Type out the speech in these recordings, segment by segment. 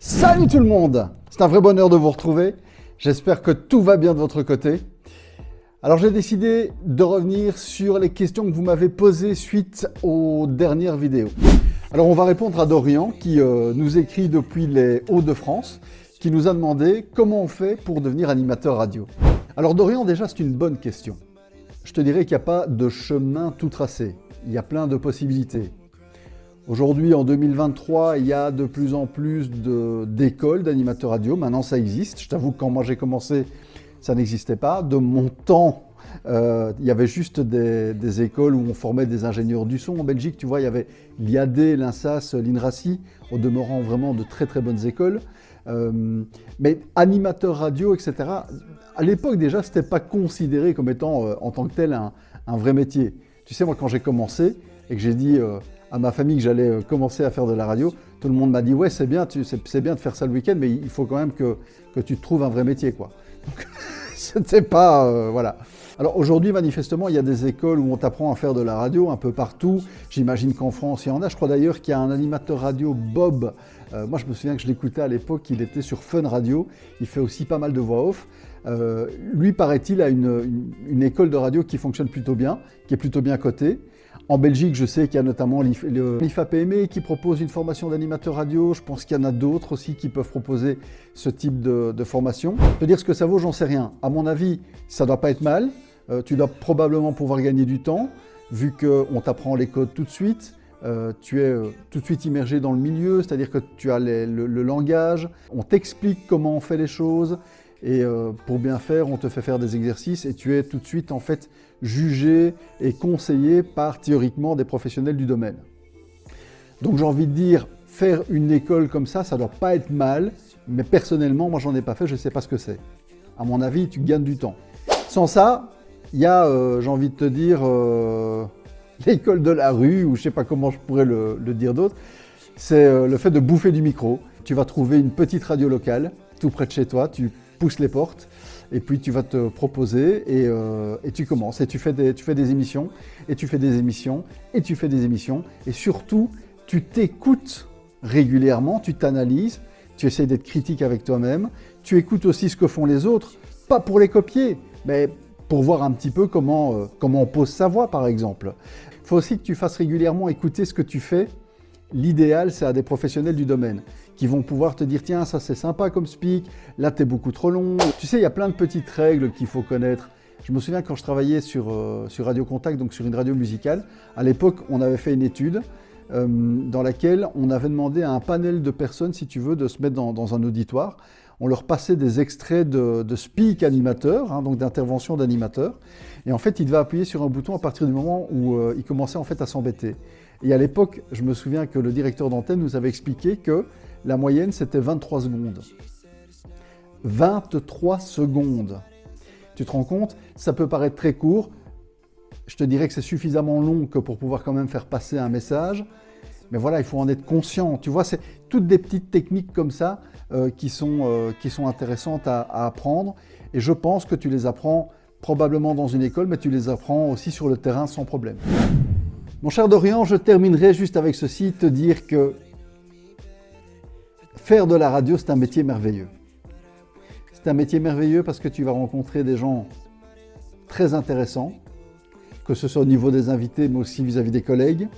Salut tout le monde! C'est un vrai bonheur de vous retrouver. J'espère que tout va bien de votre côté. Alors j'ai décidé de revenir sur les questions que vous m'avez posées suite aux dernières vidéos. Alors on va répondre à Dorian qui nous écrit depuis les Hauts-de-France, qui nous a demandé comment on fait pour devenir animateur radio. Alors Dorian, déjà c'est une bonne question. Je te dirais qu'il n'y a pas de chemin tout tracé. Il y a plein de possibilités. Aujourd'hui, en 2023, il y a de plus en plus d'écoles d'animateurs radio. Maintenant, ça existe. Je t'avoue que quand moi j'ai commencé, ça n'existait pas. De mon temps, il y avait juste des écoles où on formait des ingénieurs du son. En Belgique, tu vois, il y avait l'IAD, l'INSAS, l'INRACI, au demeurant vraiment de très très bonnes écoles. Mais animateur radio, etc., à l'époque déjà, ce n'était pas considéré comme étant en tant que tel un vrai métier. Tu sais, moi, quand j'ai commencé et que j'ai dit à ma famille que j'allais commencer à faire de la radio, tout le monde m'a dit « Ouais, c'est bien, c'est bien de faire ça le week-end, mais il faut quand même que tu te trouves un vrai métier. » quoi. Donc, c'était pas... voilà. Alors aujourd'hui, manifestement, il y a des écoles où on t'apprend à faire de la radio un peu partout. J'imagine qu'en France, il y en a. Je crois d'ailleurs qu'il y a un animateur radio, Bob. Moi, je me souviens que je l'écoutais à l'époque, il était sur Fun Radio. Il fait aussi pas mal de voix off. Lui, paraît-il, a une école de radio qui fonctionne plutôt bien, qui est plutôt bien cotée. En Belgique, je sais qu'il y a notamment l'IFAPME qui propose une formation d'animateur radio. Je pense qu'il y en a d'autres aussi qui peuvent proposer ce type de formation. Te dire ce que ça vaut, j'en sais rien. À mon avis, ça ne doit pas être mal. Tu dois probablement pouvoir gagner du temps, vu qu'on t'apprend les codes tout de suite. Tu es tout de suite immergé dans le milieu, c'est-à-dire que tu as le langage. On t'explique comment on fait les choses. Et pour bien faire, on te fait faire des exercices et tu es tout de suite en fait jugé et conseillé par théoriquement des professionnels du domaine. Donc j'ai envie de dire, faire une école comme ça ne doit pas être mal, mais personnellement, moi j'en ai pas fait, je ne sais pas ce que c'est. À mon avis, tu gagnes du temps. Sans ça, il y a, j'ai envie de te dire, l'école de la rue, ou je ne sais pas comment je pourrais le dire d'autre, c'est le fait de bouffer du micro. Tu vas trouver une petite radio locale, tout près de chez toi, tu pousses les portes, et puis tu vas te proposer, et tu commences, et tu fais des émissions, et tu fais des émissions, et tu fais des émissions, et surtout, tu t'écoutes régulièrement, tu t'analyses, tu essayes d'être critique avec toi-même, tu écoutes aussi ce que font les autres, pas pour les copier, mais pour voir un petit peu comment on pose sa voix, par exemple. Il faut aussi que tu fasses régulièrement écouter ce que tu fais. L'idéal, c'est à des professionnels du domaine qui vont pouvoir te dire « Tiens, ça c'est sympa comme speak, là t'es beaucoup trop long. » Tu sais, il y a plein de petites règles qu'il faut connaître. Je me souviens quand je travaillais sur Radio Contact, donc sur une radio musicale, à l'époque, on avait fait une étude dans laquelle on avait demandé à un panel de personnes, si tu veux, de se mettre dans un auditoire. On leur passait des extraits de speak animateurs, hein, donc d'intervention d'animateurs. Et en fait, ils devaient appuyer sur un bouton à partir du moment où ils commençaient en fait à s'embêter. Et à l'époque, je me souviens que le directeur d'antenne nous avait expliqué que la moyenne, c'était 23 secondes. 23 secondes. Tu te rends compte? Ça peut paraître très court. Je te dirais que c'est suffisamment long que pour pouvoir quand même faire passer un message. Mais voilà, il faut en être conscient. Tu vois, c'est toutes des petites techniques comme ça qui sont intéressantes à apprendre. Et je pense que tu les apprends probablement dans une école, mais tu les apprends aussi sur le terrain sans problème. Mon cher Dorian, je terminerai juste avec ceci, te dire que faire de la radio, c'est un métier merveilleux. C'est un métier merveilleux parce que tu vas rencontrer des gens très intéressants, que ce soit au niveau des invités, mais aussi vis-à-vis des collègues.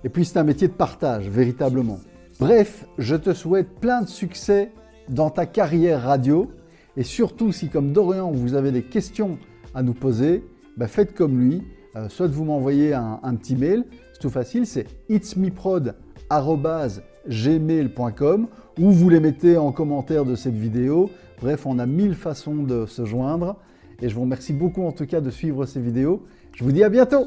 Et puis c'est un métier de partage, véritablement. Bref, je te souhaite plein de succès dans ta carrière radio. Et surtout, si comme Dorian, vous avez des questions à nous poser, faites comme lui. Soit vous m'envoyez un petit mail, c'est tout facile, c'est itsmeprod@gmail.com ou vous les mettez en commentaire de cette vidéo. Bref, on a 1000 façons de se joindre. Et je vous remercie beaucoup en tout cas de suivre ces vidéos. Je vous dis à bientôt!